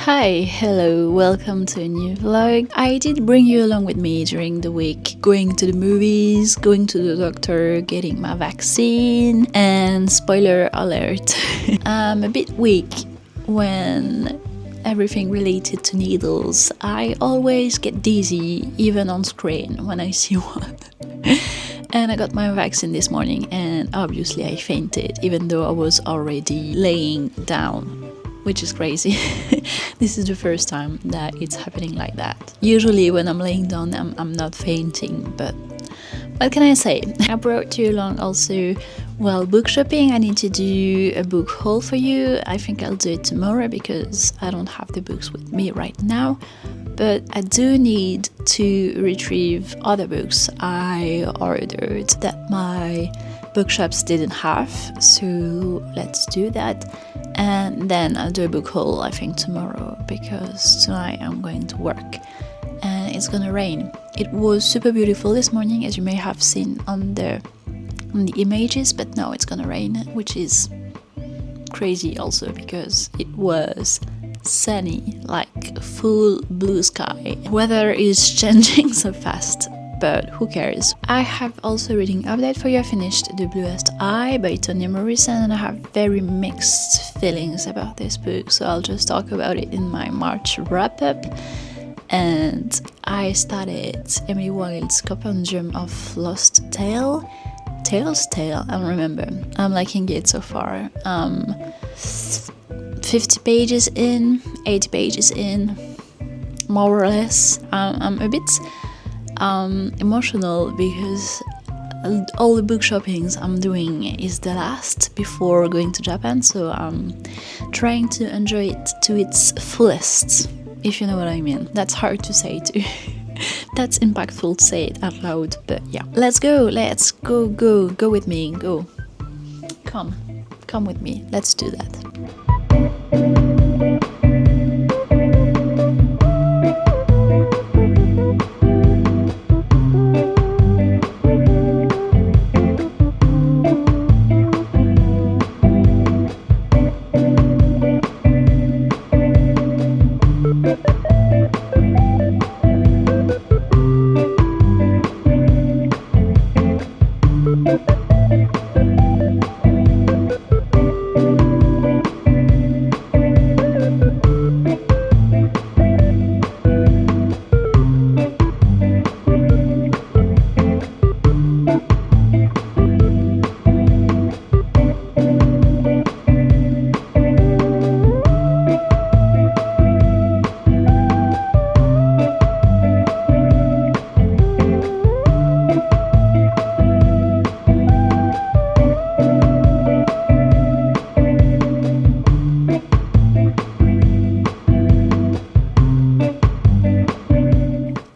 Hi, hello, welcome to a new vlog. I did bring you along with me during the week, going to the movies, going to the doctor, getting my vaccine, and spoiler alert, I'm a bit weak when everything related to needles. I always get dizzy, even on screen, when I see one. And I got my vaccine this morning and obviously I fainted, even though I was already laying down, which is crazy. This is the first time that it's happening like that. Usually when I'm laying down, I'm not fainting, but what can I say? I brought you along also, well, book shopping. I need to do a book haul for you. I think I'll do it tomorrow because I don't have the books with me right now. But I do need to retrieve other books I ordered that my bookshops didn't have. So let's do that. And then I'll do a book haul, I think, tomorrow, because tonight I'm going to work and it's gonna rain. It was super beautiful this morning, as you may have seen on the images, but now it's gonna rain, which is crazy also because it was sunny, like full blue sky. Weather is changing so fast, but who cares? I have also reading update for you. I finished The Bluest Eye by Toni Morrison and I have very mixed feelings about this book, so I'll just talk about it in my March wrap-up. And I started Emily Wilde's Compendium of Lost Tale. Tale's Tale, I don't remember. I'm liking it so far. 50 pages in, 80 pages in, more or less. I'm a bit emotional because all the book shoppings I'm doing is the last before going to Japan, so I'm trying to enjoy it to its fullest, if you know what I mean. That's hard to say too. That's impactful to say it out loud, but yeah. Let's go with me, go. Come with me, let's do that.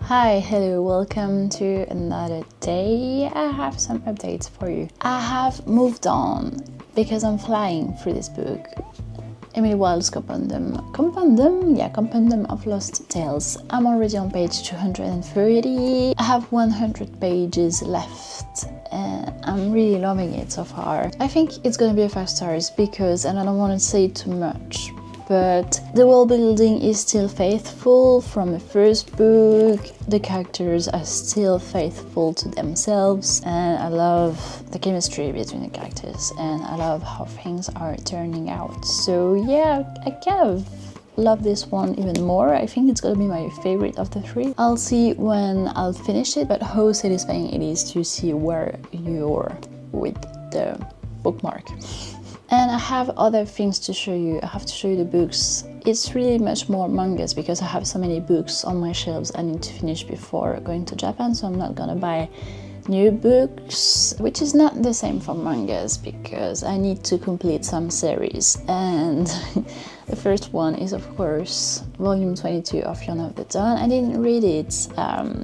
Hi, hello, welcome to another day. I have some updates for you. I have moved on because I'm flying through this book. Emily Wilde's Compendium of Lost Tales. I'm already on page 230. I have 100 pages left and I'm really loving it so far. I think it's gonna be a 5 stars because, and I don't want to say too much, but the world building is still faithful from the first book. The characters are still faithful to themselves, and I love the chemistry between the characters, and I love how things are turning out. So yeah, I kind of love this one even more. I think it's gonna be my favorite of the 3. I'll see when I'll finish it, but how satisfying it is to see where you're with the bookmark. And I have other things to show you. I have to show you the books. It's really much more mangas because I have so many books on my shelves I need to finish before going to Japan, so I'm not gonna buy new books, which is not the same for mangas because I need to complete some series. And the first one is of course volume 22 of Yarn of the Dawn. I didn't read it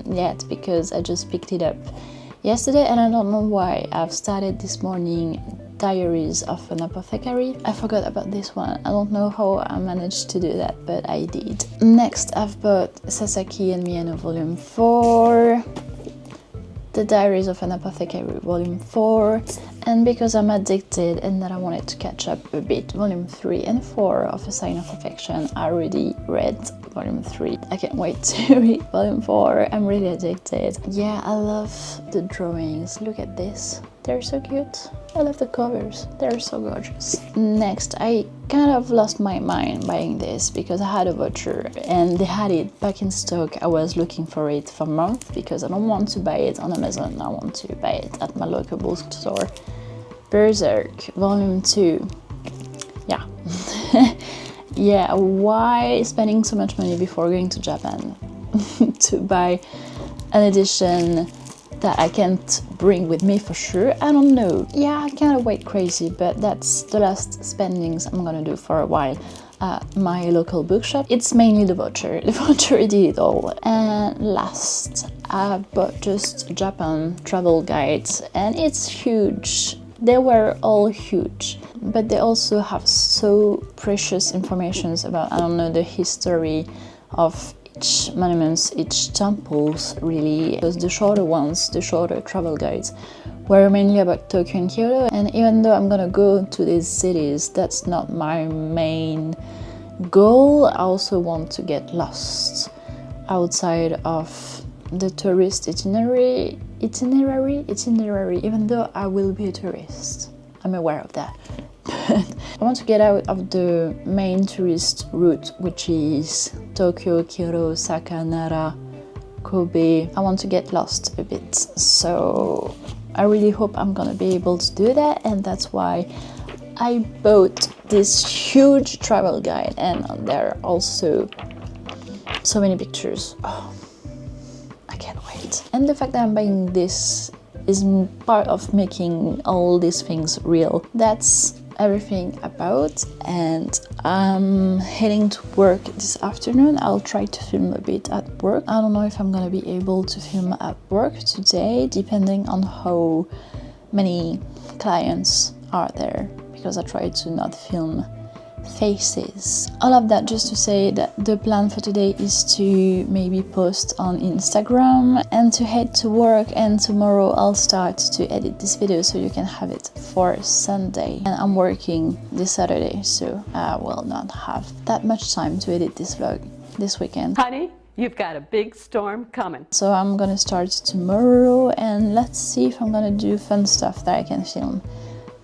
yet because I just picked it up yesterday and I don't know why. I've started this morning Diaries of an Apothecary. I forgot about this one. I don't know how I managed to do that, but I did. Next, I've bought Sasaki and Miyano Volume 4, The Diaries of an Apothecary Volume 4, and because I'm addicted and that I wanted to catch up a bit, Volume 3 and 4 of A Sign of Affection. I already read Volume 3. I can't wait to read Volume 4. I'm really addicted. Yeah, I love the drawings. Look at this. They're so cute. I love the covers. They're so gorgeous. Next, I kind of lost my mind buying this because I had a voucher and they had it back in stock. I was looking for it for a month because I don't want to buy it on Amazon. I want to buy it at my local bookstore. Berserk, Volume 2. Yeah. Yeah, why spending so much money before going to Japan to buy an edition that I can't bring with me for sure? I don't know. Yeah, I kind of wait crazy, but that's the last spendings I'm gonna do for a while at my local bookshop. It's mainly the voucher. The voucher did it all. And last, I bought just Japan travel guides, and it's huge. They were all huge, but they also have so precious information about, I don't know, the history of each monuments, each temples, really. Because the shorter ones, the shorter travel guides, were mainly about Tokyo and Kyoto. And even though I'm gonna go to these cities, that's not my main goal. I also want to get lost outside of the tourist itinerary, even though I will be a tourist. I'm aware of that. I want to get out of the main tourist route, which is Tokyo, Kyoto, Osaka, Nara, Kobe. I want to get lost a bit, so I really hope I'm gonna be able to do that, and that's why I bought this huge travel guide, and there are also so many pictures. Oh, I can't wait. And the fact that I'm buying this is part of making all these things real. That's everything about, and I'm heading to work this afternoon. I'll try to film a bit at work. I don't know if I'm gonna be able to film at work today, depending on how many clients are there, because I try to not film faces. All of that just to say that the plan for today is to maybe post on Instagram and to head to work, and tomorrow I'll start to edit this video so you can have it for Sunday. And I'm working this Saturday, so I will not have that much time to edit this vlog this weekend. Honey, you've got a big storm coming. So I'm gonna start tomorrow, and let's see if I'm gonna do fun stuff that I can film.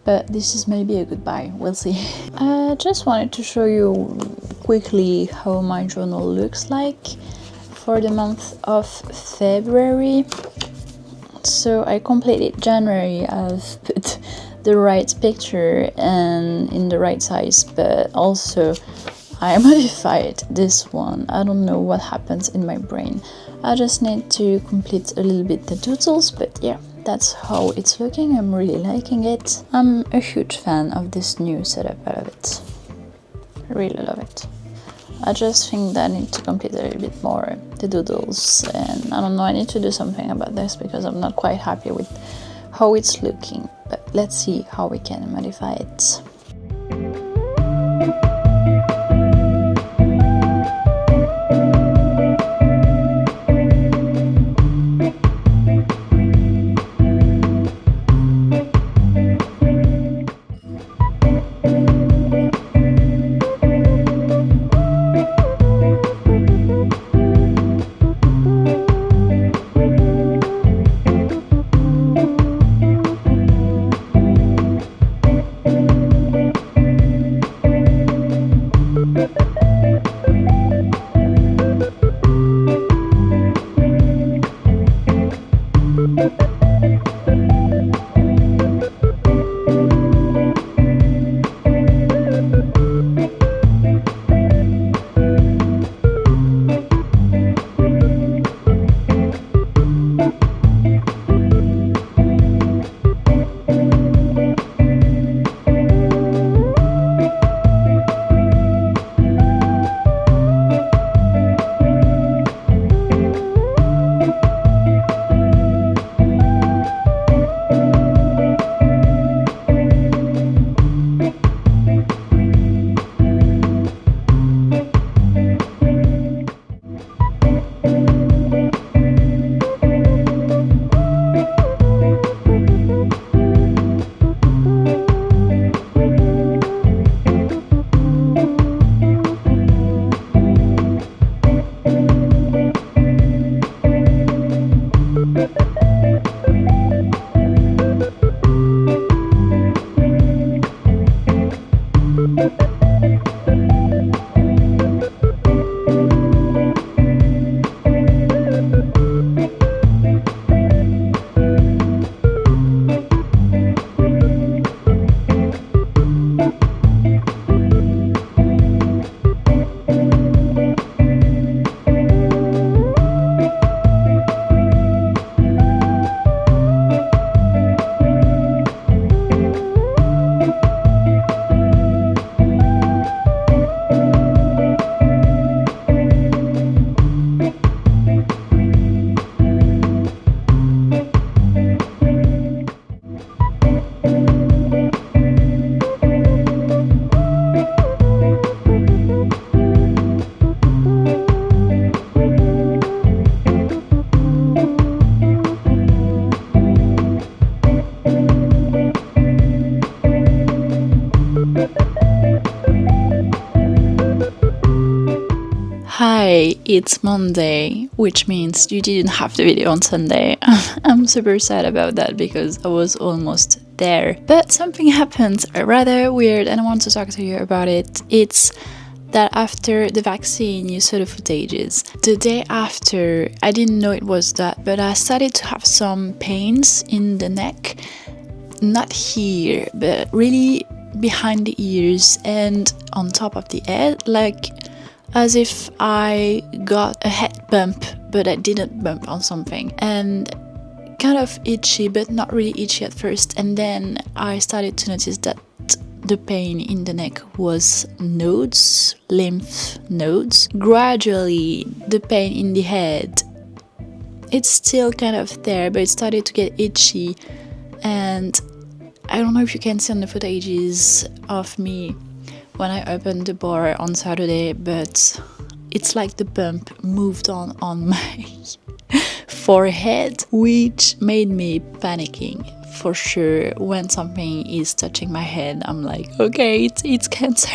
But this is maybe a goodbye, we'll see. I just wanted to show you quickly how my journal looks like for the month of February. So I completed January. I've put the right picture and in the right size, but also I modified this one. I don't know what happens in my brain. I just need to complete a little bit the doodles, but yeah, that's how it's looking. I'm really liking it. I'm a huge fan of this new setup. I love it. I really love it. I just think that I need to complete a little bit more the doodles, and I don't know, I need to do something about this because I'm not quite happy with how it's looking, but let's see how we can modify it. Hi, it's Monday, which means you didn't have the video on Sunday. I'm super sad about that because I was almost there. But something happened rather weird and I want to talk to you about it. It's that after the vaccine you saw the footages. The day after, I didn't know it was that, but I started to have some pains in the neck. Not here, but really behind the ears and on top of the head, like as if I got a head bump, but I didn't bump on something. And kind of itchy, but not really itchy at first. And then I started to notice that the pain in the neck was nodes, lymph nodes. Gradually, the pain in the head, it's still kind of there, but it started to get itchy. And I don't know if you can see on the footages of me when I opened the bar on Saturday, but it's like the bump moved on my forehead, which made me panicking. For sure, when something is touching my head, I'm like, okay, it's cancer.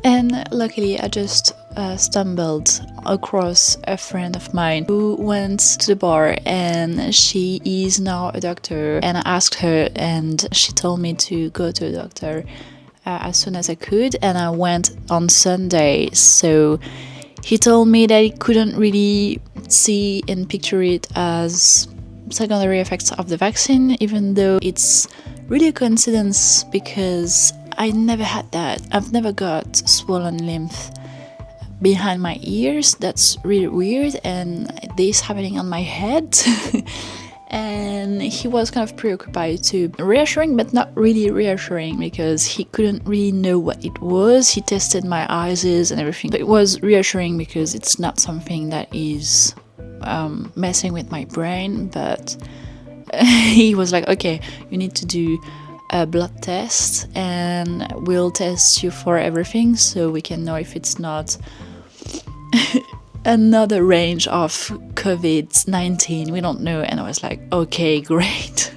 And luckily, I just stumbled across a friend of mine who went to the bar, and she is now a doctor. And I asked her, and she told me to go to a doctor as soon as I could. And I went on Sunday. So he told me that he couldn't really see and picture it as secondary effects of the vaccine, even though it's really a coincidence because I never had that. I've never got swollen lymph behind my ears. That's really weird, and this happening on my head. And he was kind of preoccupied too. Reassuring, but not really reassuring, because he couldn't really know what it was. He tested my eyes and everything. But it was reassuring because it's not something that is messing with my brain. But he was like, okay, you need to do a blood test, and we'll test you for everything so we can know if it's not another range of COVID-19. We don't know. And I was like, okay, great.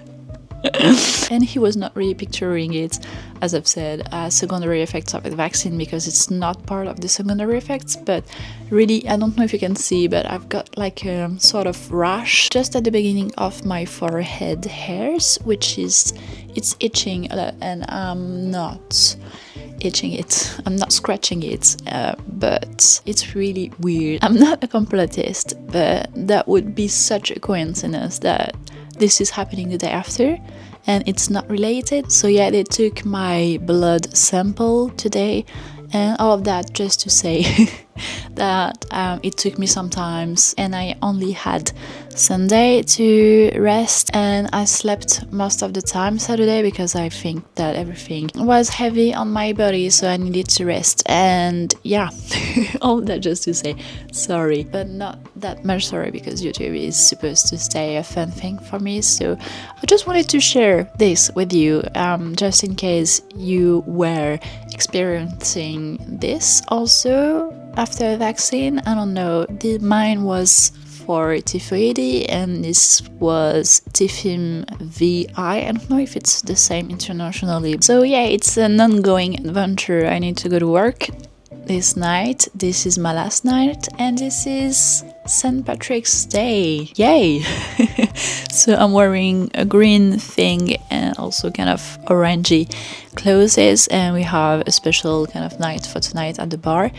And he was not really picturing it, as I've said, as secondary effects of the vaccine, because it's not part of the secondary effects. But really, I don't know if you can see, but I've got like a sort of rash just at the beginning of my forehead hairs, which is, it's itching a lot, and I'm not itching it, I'm not scratching it, but it's really weird. I'm not a complotist, but that would be such a coincidence that this is happening the day after and it's not related. So yeah, they took my blood sample today, and all of that just to say that it took me some time, and I only had Sunday to rest, and I slept most of the time Saturday because I think that everything was heavy on my body, so I needed to rest. And yeah, all that just to say sorry, but not that much sorry, because YouTube is supposed to stay a fun thing for me. So I just wanted to share this with you, just in case you were experiencing this also after the vaccine. I don't know, mine was for typhoid, and this was Tifim VI. I don't know if it's the same internationally. So yeah, it's an ongoing adventure. I need to go to work this night. This is my last night, and this is St. Patrick's Day. Yay! So I'm wearing a green thing and also kind of orangey clothes, and we have a special kind of night for tonight at the bar.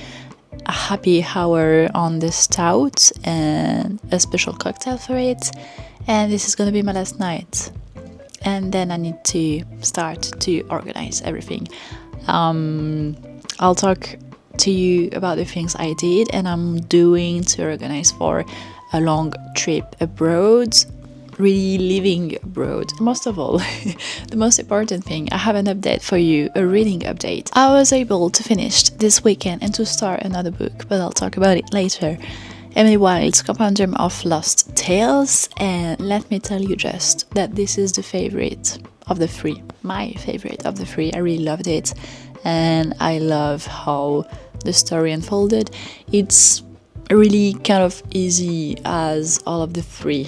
A happy hour on the stout and a special cocktail for it. And this is gonna be my last night, and then I need to start to organize everything. I'll talk to you about the things I did and I'm doing to organize for a long trip abroad, really living abroad. Most of all, the most important thing, I have an update for you, a reading update. I was able to finish this weekend and to start another book, but I'll talk about it later. Emily Wilde's Compendium of Lost Tales, and let me tell you just that this is the favorite of the three. My favorite of the three. I really loved it, and I love how the story unfolded. It's really kind of easy as all of the three.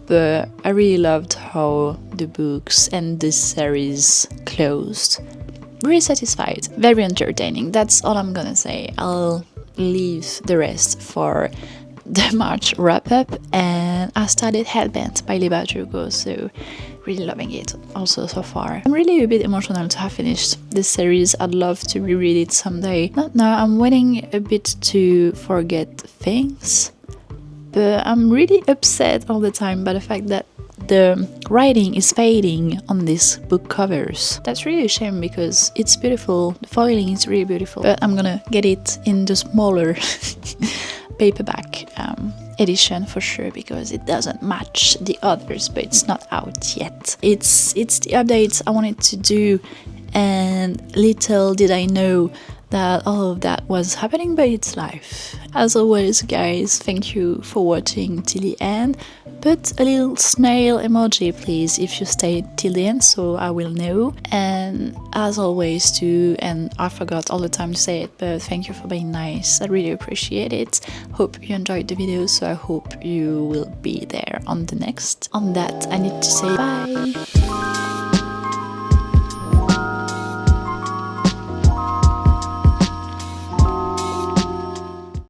But I really loved how the books and this series closed. Very satisfied, very entertaining. That's all I'm gonna say. I'll leave the rest for the March wrap-up. And I started Hellbent by Liba Drugo, so really loving it also so far. I'm really a bit emotional to have finished this series. I'd love to reread it someday. Not now, I'm waiting a bit to forget things. But I'm really upset all the time by the fact that the writing is fading on these book covers. That's really a shame because it's beautiful. The foiling is really beautiful. But I'm gonna get it in the smaller paperback edition for sure, because it doesn't match the others, but it's not out yet. It's the updates I wanted to do, and little did I know that all of that was happening, but it's life. As always, guys, thank you for watching till the end. Put a little snail emoji, please, if you stayed till the end, so I will know. And as always, too, and I forgot all the time to say it, but thank you for being nice. I really appreciate it. Hope you enjoyed the video, so I hope you will be there on the next. On that, I need to say bye.